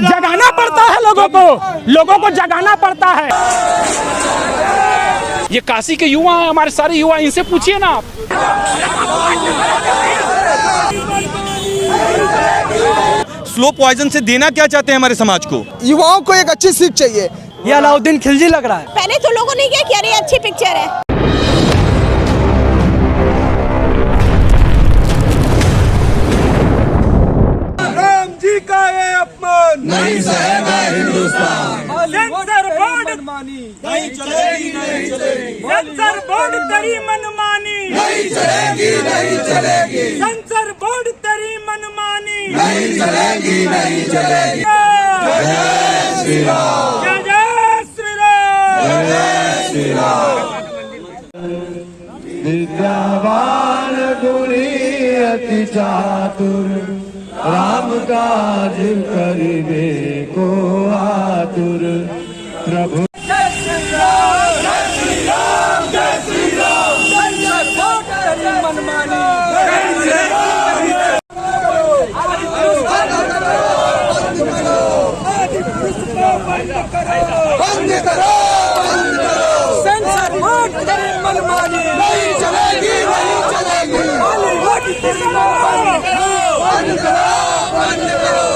जगाना पड़ता है लोगों को जगाना पड़ता है। ये काशी के युवा हैं, हमारे सारे युवा, इनसे पूछिए ना आप। स्लो पॉइजन से देना क्या चाहते हैं हमारे समाज को? युवाओं को एक अच्छी सीख चाहिए। ये अलाउद्दीन खिलजी लग रहा है। पहले तो लोगों ने क्या किया, अरे अच्छी पिक्चर है। राम जी का ये अपमान नहीं सहेगा हिंदुस्तान। सेंसर बोर्ड नहीं चलेगी, नहीं चलेगी, सेंसर बोर्ड तेरी मनमानी, नहीं चलेगी, नहीं चलेगी, सेंसर बोर्ड तेरी मनमानी, नहीं चलेगी, नहीं चलेगी। जय श्री राम, जय जय श्री राम, जय श्री राम। विद्यावान गुणी अति चातुर, राम काज करिबे को आतुर। प्रभु बंद करो, सेंसर बोर्ड तेरी मनमानी, नहीं चलेगी, नहीं चलेगी। बॉलीवुड तेरी मनमानी, बंद करो, बंद करो,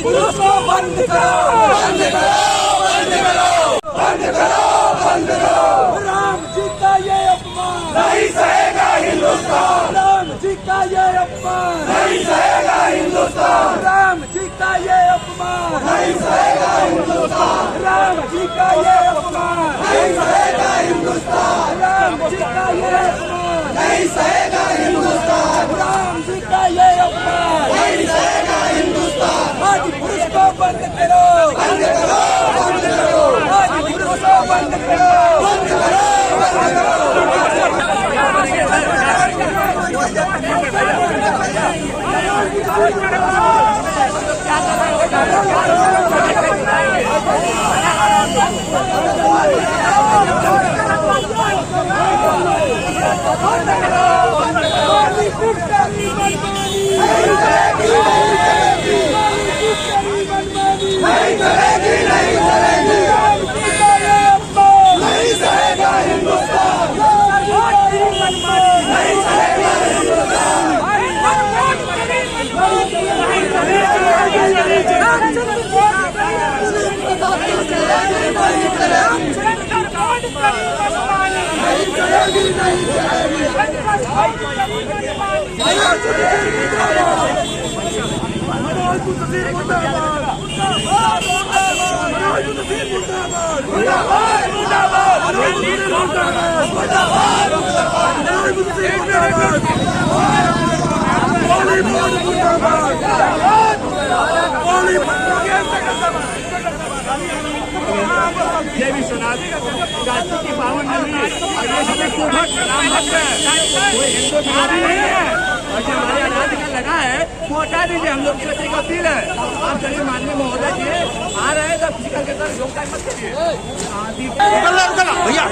पुलिस को बंद करो, बंद करो, बंद करो, बंद करो, बंद करो। राम जी का ये अपमान नहीं सहेगा हिंदुस्तान। राम जी का ये अपमान नहीं सहेगा हिंदुस्तान। राम जी का ये अपमान नहीं सहेगा हिंदुस्तान। राम जी का ये अपमान नहीं सहेगा हिंदुस्तान। राम जी का ये अपमान नहीं सहेगा हिंदुस्तान। राम जी का ये अपमान नहीं सहेगा हिंदुस्तान। आज पुलिस को बंद करो, बंद करो, बंद करो। आज पुलिस को बंद करो, बंद करो, बंद करो। ये भी सुना काशी की पावन नगरी हमारे अनाज का लगा है, वो हटा दीजिए। हम लोग की एक अपील है, आप चलिए माननीय महोदय जी आ रहे हैं, तब फिजिकल के तरफ योग टाइम मत करिए। भैया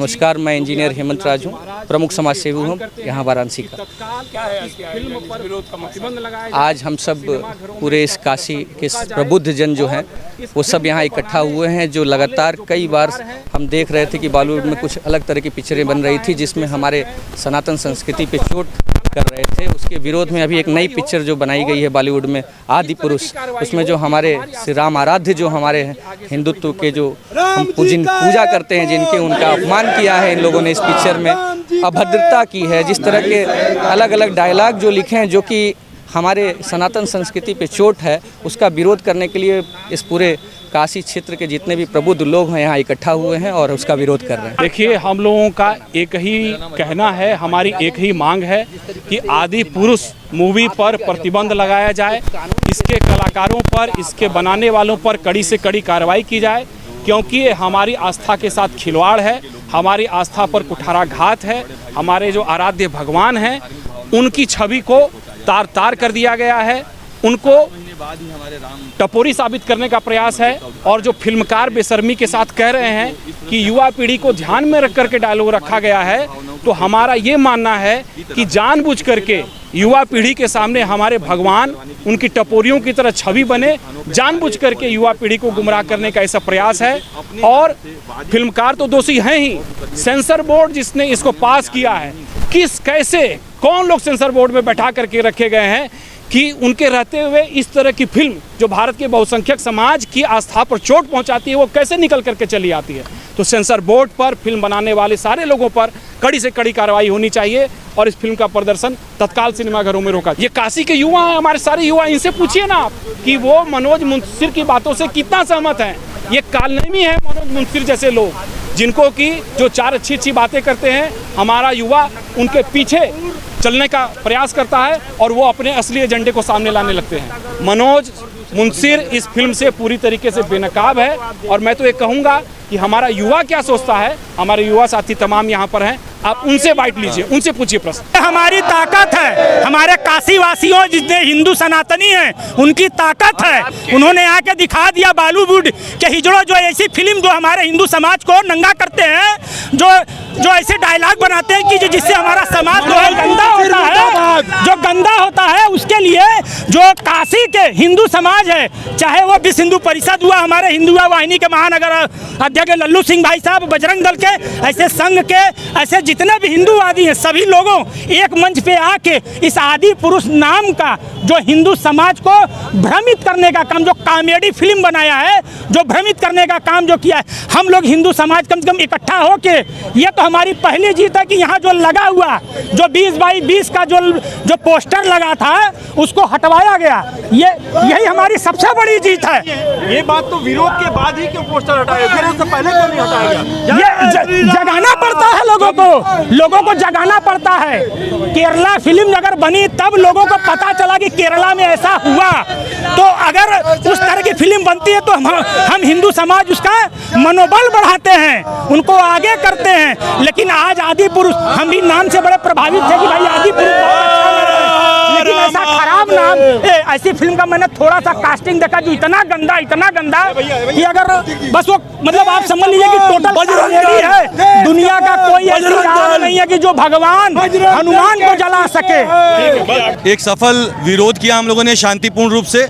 नमस्कार, मैं इंजीनियर हेमंत राज हूँ, प्रमुख समाज सेवी हूँ यहाँ वाराणसी का। आज हम सब पूरे इस काशी के प्रबुद्ध जन जो हैं वो सब यहाँ इकट्ठा हुए हैं, जो लगातार कई बार हम देख रहे थे कि बॉलीवुड में कुछ अलग तरह की पिक्चरें बन रही थी जिसमें हमारे सनातन संस्कृति पे चोट कर रहे थे। उसके विरोध में अभी एक नई पिक्चर जो बनाई गई है बॉलीवुड में, आदि पुरुष, उसमें जो हमारे श्री राम आराध्य जो हमारे हिंदुत्व के जो हम पूजा करते हैं, जिनके उनका अपमान किया है इन लोगों ने इस पिक्चर में, अभद्रता की है, जिस तरह के अलग अलग डायलॉग जो लिखे हैं जो कि हमारे सनातन संस्कृति पे चोट है, उसका विरोध करने के लिए इस पूरे काशी क्षेत्र के जितने भी प्रबुद्ध लोग हैं यहाँ इकट्ठा हुए हैं और उसका विरोध कर रहे हैं। देखिए, हम लोगों का एक ही कहना है, हमारी एक ही मांग है कि आदि पुरुष मूवी पर प्रतिबंध लगाया जाए, इसके कलाकारों पर, इसके बनाने वालों पर कड़ी से कड़ी कार्रवाई की जाए, क्योंकि ये हमारी आस्था के साथ खिलवाड़ है, हमारी आस्था पर कुठाराघात है। हमारे जो आराध्य भगवान हैं उनकी छवि को तार तार कर दिया गया है, उनको टपोरी साबित करने का प्रयास है। और जो फिल्मकार बेशर्मी के साथ कह रहे हैं कि युवा पीढ़ी को ध्यान में रख करके डायलॉग रखा गया है, तो हमारा ये मानना है कि जानबूझ करके युवा पीढ़ी के सामने हमारे भगवान उनकी टपोरियों की तरह छवि बने, जानबूझ करके युवा पीढ़ी को गुमराह करने का ऐसा प्रयास है। और फिल्मकार तो दोषी हैं ही, सेंसर बोर्ड जिसने इसको पास किया है, कैसे कौन लोग सेंसर बोर्ड में बैठा करके रखे गए हैं कि उनके रहते हुए इस तरह की फिल्म जो भारत के बहुसंख्यक समाज की आस्था पर चोट पहुंचाती है वो कैसे निकल करके चली आती है। तो सेंसर बोर्ड पर, फिल्म बनाने वाले सारे लोगों पर कड़ी से कड़ी कार्रवाई होनी चाहिए और इस फिल्म का प्रदर्शन तत्काल सिनेमाघरों में रोका। ये काशी के युवा हैं, हमारे सारे युवा, इनसे पूछिए ना आप कि वो मनोज मुंशिर की बातों से कितना सहमत हैं। ये कालनेमी है मनोज मुंशिर जैसे लोग, जिनको कि जो चार अच्छी अच्छी बातें करते हैं, हमारा युवा उनके पीछे चलने का प्रयास करता है और वो अपने असली एजेंडे को सामने लाने लगते हैं। मनोज मुंशिर इस फिल्म से पूरी तरीके से बेनकाब है और मैं तो ये कहूँगा कि हमारा युवा क्या सोचता है, हमारे युवा साथी तमाम यहाँ पर हैं, आप उनसे बाइट लीजिए, उनसे पूछिए प्रश्न। हमारी ताकत है, हमारे काशी वासियों जितने हिंदू सनातनी हैं उनकी ताकत है। उन्होंने आके दिखा दिया बॉलीवुड के हिजड़ों, जो ऐसी फिल्म जो हमारे हिंदू समाज को नंगा करते हैं, जो ऐसे डायलॉग बनाते हैं कि जिससे हमारा समाज जो है गंदा होता है, जो गंदा होता है, उसके लिए जो काशी के हिंदू समाज है, चाहे वो विश्व हिंदू परिषद हुआ, हमारे हिंदू वाहिनी के महानगर अध्यक्ष लल्लू सिंह भाई साहब, बजरंग दल के, ऐसे संघ के, ऐसे जितने भी हिंदूवादी हैं, सभी लोगों एक मंच पे आके इस आदि पुरुष नाम का जो हिंदू समाज को भ्रमित करने का काम, जो कॉमेडी फिल्म बनाया है, जो भ्रमित करने का काम जो किया है, हम लोग हिंदू समाज कम से कम इकट्ठा होके, ये तो हमारी पहली जीत है कि यहाँ जो लगा हुआ जो 20x20 का जो पोस्टर लगा था उसको हटवाया गया, यही हमारी सबसे बड़ी जीत है। ये बात तो विरोध के बाद ही क्यों पोस्टर हटाया, फिर उससे पहले क्यों नहीं हटाया गया? ये जगाना पड़ता है लोगों को जगाना पड़ता है। केरला फिल्म अगर बनी तब लोगों को पता चला कि केरला में ऐसा हुआ, तो अगर उस तरह की फिल्म बनती है तो हम हिंदू समाज उसका मनोबल बढ़ाते हैं, उनको आगे करते हैं। लेकिन आज आदि पुरुष, हम भी नाम से बड़े प्रभावित थे कि भाई आदि पुरुष बहुत अच्छा लग रहा है, लेकिन ऐसा खराब नाम, ऐसी फिल्म का मैंने थोड़ा सा कास्टिंग देखा जो इतना गंदा कि अगर बस वो, मतलब आप समझ लीजिए कि टोटल कॉमेडी है। दुनिया का कोई ऐसी राज नहीं है कि जो भगवान हनुमान को जला सके। एक सफल विरोध किया हम लोगों ने शांतिपूर्ण रूप से,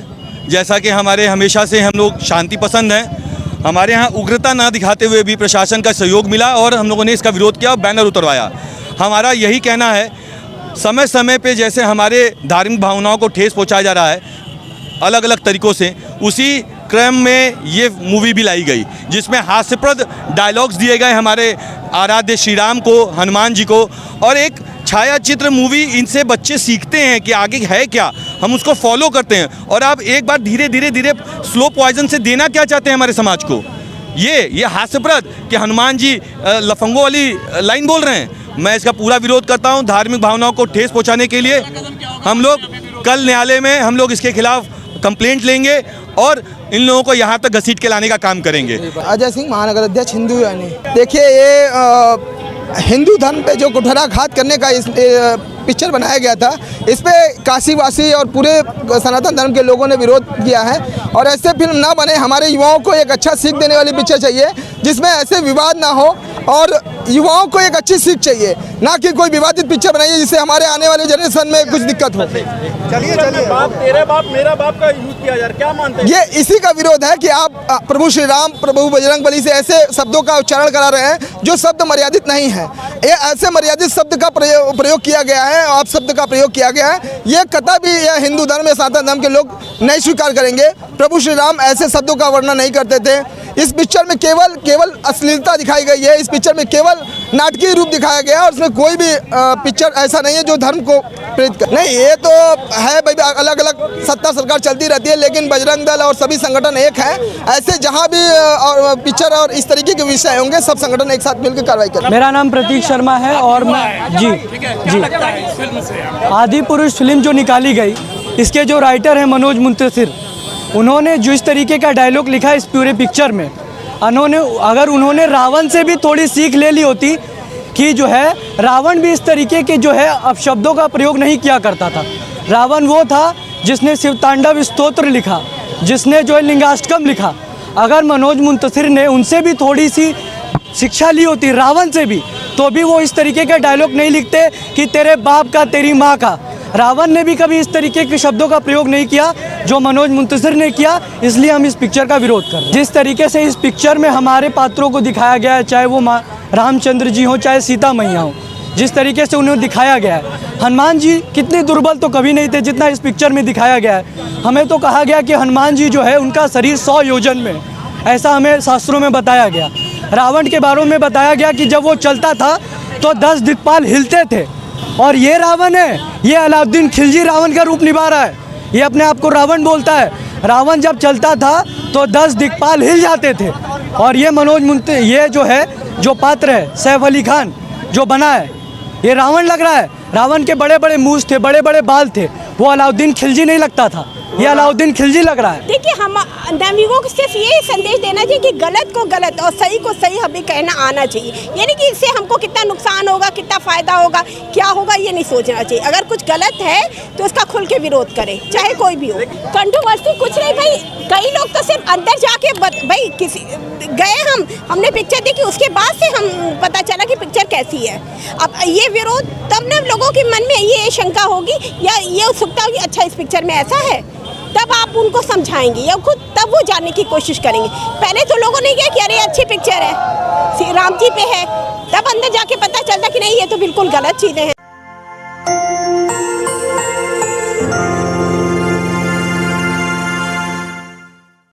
जैसा कि हमारे हमेशा से हम लोग शांति पसंद हैं। हमारे यहाँ उग्रता ना दिखाते हुए भी प्रशासन का सहयोग मिला और हम लोगों ने इसका विरोध किया और बैनर उतरवाया। हमारा यही कहना है, समय समय पे जैसे हमारे धार्मिक भावनाओं को ठेस पहुँचाया जा रहा है अलग अलग तरीक़ों से, उसी क्रम में ये मूवी भी लाई गई जिसमें हास्यप्रद डायलॉग्स दिए गए हमारे आराध्य श्री राम को, हनुमान जी को, और एक छाया चित्र मूवी इनसे बच्चे सीखते हैं कि आगे है क्या, हम उसको फॉलो करते हैं। और आप एक बार धीरे धीरे स्लो पॉइजन से देना क्या चाहते हैं हमारे समाज को, ये हास्यप्रद कि हनुमान जी लफंगों वाली लाइन बोल रहे हैं। मैं इसका पूरा विरोध करता हूं। धार्मिक भावनाओं को ठेस पहुंचाने के लिए हम लोग कल न्यायालय में हम लोग इसके खिलाफ कंप्लेंट लेंगे और इन लोगों को यहाँ तक घसीट के लाने का काम करेंगे। अजय सिंह, महानगर अध्यक्ष हिंदू वाहिनी। देखिए, ये हिंदू धर्म पे जो कुठाराघात करने का इस पिक्चर बनाया गया था, इस पे काशीवासी और पूरे सनातन धर्म के लोगों ने विरोध किया है और ऐसे फिल्म ना बने। हमारे युवाओं को एक अच्छा सीख देने वाली पिक्चर चाहिए जिसमें ऐसे विवाद ना हो और युवाओं को एक अच्छी सीख चाहिए, ना कि कोई विवादित पिक्चर बनाइए जिससे हमारे आने वाले जनरेशन में कुछ दिक्कत हो। चलिए बाप तेरे बाप मेरा बाप का यूज किया जा रहा है, क्या मानते हैं? ये इसी का विरोध है कि आप प्रभु श्री राम, प्रभु बजरंग बली से ऐसे शब्दों का उच्चारण करा रहे हैं जो शब्द मर्यादित नहीं है। ये ऐसे मर्यादित शब्द का प्रयोग किया गया है, आप शब्द का प्रयोग किया गया है। ये कतई भी यह हिंदू धर्म या सनातन धर्म के लोग नहीं स्वीकार करेंगे। प्रभु श्री राम ऐसे शब्दों का वर्णन नहीं करते थे। इस पिक्चर में केवल अश्लीलता दिखाई गई है। इस पिक्चर में केवल नाटकीय रूप दिखाया गया है और उसमें कोई भी पिक्चर ऐसा नहीं है जो धर्म को प्रेरित कर। नहीं, ये तो है भाई, अलग अलग सत्ता सरकार चलती रहती है, लेकिन बजरंग दल और सभी संगठन एक है। ऐसे जहाँ भी और पिक्चर और इस तरीके के विषय होंगे, सब संगठन एक साथ मिलकर कार्रवाई करें। मेरा नाम प्रतीक शर्मा है और मैं जी आदि पुरुष फिल्म जो निकाली गई, इसके जो राइटर हैं मनोज मुंतशिर, उन्होंने जो इस तरीके का डायलॉग लिखा है इस पूरे पिक्चर में, अगर उन्होंने रावण से भी थोड़ी सीख ले ली होती कि जो है रावण भी इस तरीके के जो है अपशब्दों का प्रयोग नहीं किया करता था। रावण वो था जिसने शिवतांडव स्तोत्र लिखा, जिसने जो है लिंगाष्टकम लिखा। अगर मनोज मुंतशिर ने उनसे भी थोड़ी सी शिक्षा ली होती, रावण से भी, तो भी वो इस तरीके का डायलॉग नहीं लिखते कि तेरे बाप का तेरी माँ का। रावण ने भी कभी इस तरीके के शब्दों का प्रयोग नहीं किया जो मनोज मुंतशिर ने किया, इसलिए हम इस पिक्चर का विरोध कर रहे हैं। जिस तरीके से इस पिक्चर में हमारे पात्रों को दिखाया गया है, चाहे वो रामचंद्र जी हों चाहे सीता मैया हों, जिस तरीके से उन्हें दिखाया गया है, हनुमान जी कितने दुर्बल तो कभी नहीं थे जितना इस पिक्चर में दिखाया गया है। हमें तो कहा गया कि हनुमान जी जो है उनका शरीर 100 योजन में, ऐसा हमें शास्त्रों में बताया गया। रावण के बारे में बताया गया कि जब वो चलता था तो 10 दिक्पाल हिलते थे, और ये रावण है, ये अलाउद्दीन खिलजी रावण का रूप निभा रहा है। ये अपने आप को रावण बोलता है। रावण जब चलता था तो 10 दिक्पाल हिल जाते थे। और ये ये जो है, जो पात्र है सैफ अली खान जो बना है, ये रावण लग रहा है। रावण के बड़े बड़े मूंछ थे, बड़े बड़े बाल थे, वो अलाउद्दीन खिलजी नहीं लगता था, ये अलाउद्दीन खिलजी लग रहा है। देखिए, हम नवयुगों को सिर्फ यही संदेश देना चाहिए कि गलत को गलत और सही को सही हमें कहना आना चाहिए। यानी कि इससे हमको कितना नुकसान होगा, कितना फ़ायदा होगा, क्या होगा, ये नहीं सोचना चाहिए। अगर कुछ गलत है तो उसका खुल के विरोध करें, चाहे कोई भी हो। कंट्रोवर्सी कुछ नहीं भाई, कई लोग तो सिर्फ अंदर जाके भाई किसी गए, हमने पिक्चर देखी, उसके बाद से हम पता चला कि पिक्चर कैसी है। अब ये विरोध तब न लोगों के मन में ये शंका होगी या ये उत्सुकता होगी, अच्छा इस पिक्चर में ऐसा है, तब आप उनको समझाएंगे या खुद तब वो जानने की कोशिश करेंगे। पहले तो लोगों ने कहा कि अरे अच्छी पिक्चर है, श्री राम जी पे है, तब अंदर जाके पता चलता कि नहीं, ये तो बिल्कुल गलत चीज़ें हैं।